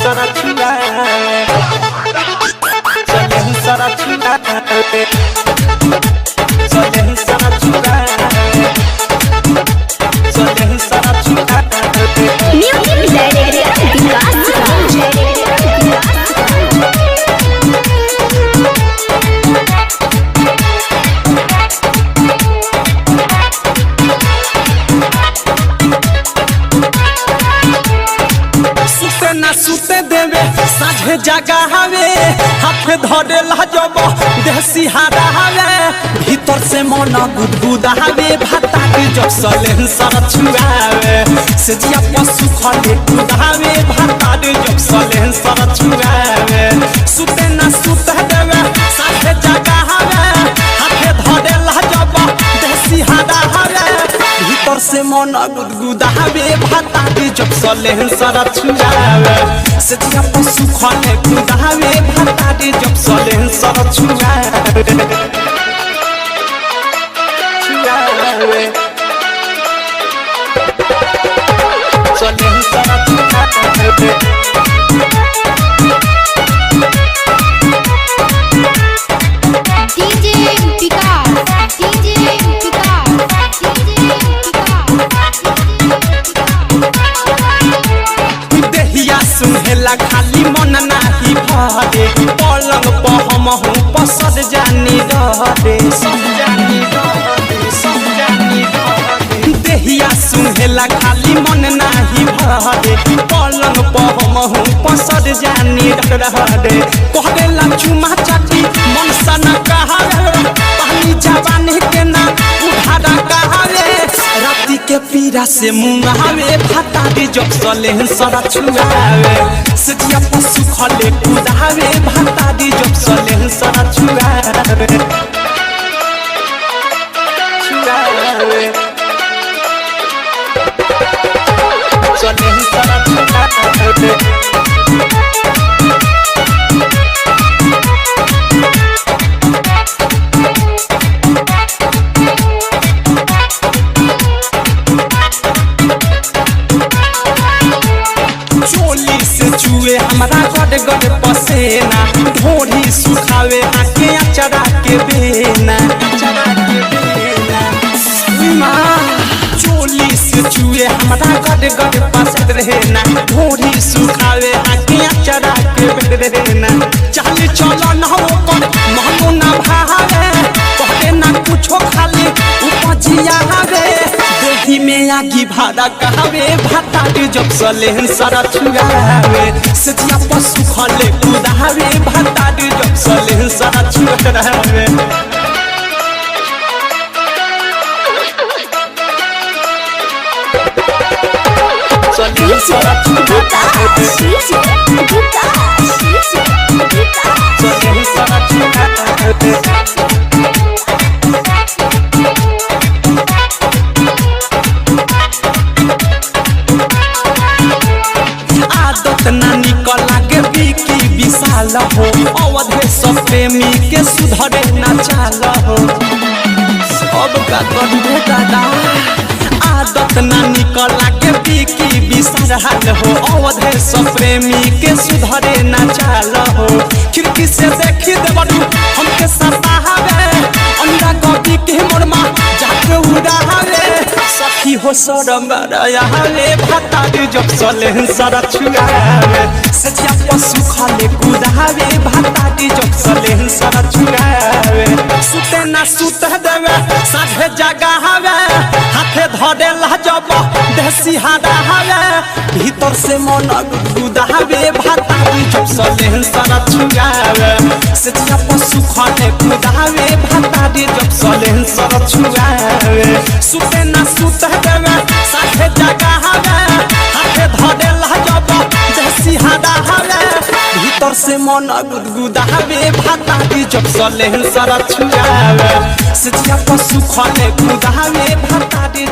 सारा छुआवे चले सारा छुआवे चले सारा छुआवे चले सारा छुआवे म्यूजिक डायरेक्टर विकास सुते देवे साझे जगह हवे हाथ धरे लाजब देसी हारा हवे भीतर से मन गुदगुदा हवे भाता के जब सलेन सर छुआवे से जिया पशु खले कुदावे भाता के जब सलेन सर छुआवे सुते ना सुते देवे साझे जगह हवे हाथ धरे लाजब देसी हारा हवे भीतर से मन गुदगुदा हवे भाता के जब सलेन सर छुआवे से जिया पशु खले कुदावे भाता के जब सलेन सर छुआवे छुआवे सलेन सर छुआवे डीजे विकास डीजे विकास देहिया सुहेला खाली मन नाही भरे पलंग पर हम हूँ पसद जानी रहरे सब जानी रहरे सब जानी रहरे देहिया सुहेला खाली मन नाही भरे पलंग पर हम हूँ पसद जानी रहरे कहला चुमा चाटी मन सना कहावे पानी जवानी के ना उधारा कहावे राती के पीरा से मुंगावे भाता के जब सलेन सरा छुआवे से जिया पशु खले कुदावे भाता के जब सलेन सरा छुआवे छुआवे सलेन सरा छुआवे चुए हमारा गड़ गड़ पसेना ढोरी सुखावे आके अचरा के बेना अचरा के बेना चोली से चुए हमारा गड़ गड़ पसंद रहना ढोरी सुखावे आके अचरा के बेना चल चलो ना कर महनो ना भावे कहले ना कुछो खाली उपजिया हवे देही में आगी भाड़ा कहवे भाता के जब सलेन सरा छुआवे से जिया पशु खले कुदावे भाता के जब सलेन सरा छुआवे सलेन सरा छुआवे सलेन सरा छुआवे ना निकल लागे बिकी विशाल हो अवधे सब प्रेमी के सुधरे ना चाल हो सब का करबे दादा आदत ना निकल लागे बिकी विशाल हो अवधे सब प्रेमी के सुधरे ना चाल हो खिड़की से देखी देबड़ू हमके सतावे अंडा कॉपी के मोरमा जाके उड़ावे सखी हो शरम बड़ायावे भाता के जब सलेन सरा छुआवे से जिया पशु खले कुदावे भाता के जब सलेन सरा छुआवे सुते ना सुते देवे साझे जगह हवे हाथे धरे लाजब देसी हारा हवे भीतर से मन गुदावे भाता के जब सलेन सरा छुआवे से जिया पशु खले कुदावे भाता के जब सलेन सरा छुआवे सुते ना सुते देवे साझे जगह हवे हाथे धरे लाजब देसी हारा हवे भीतर से मन गुदावे भाता के जब सलेन सरा छुआवे से जिया पशु खले कुदावे भाता के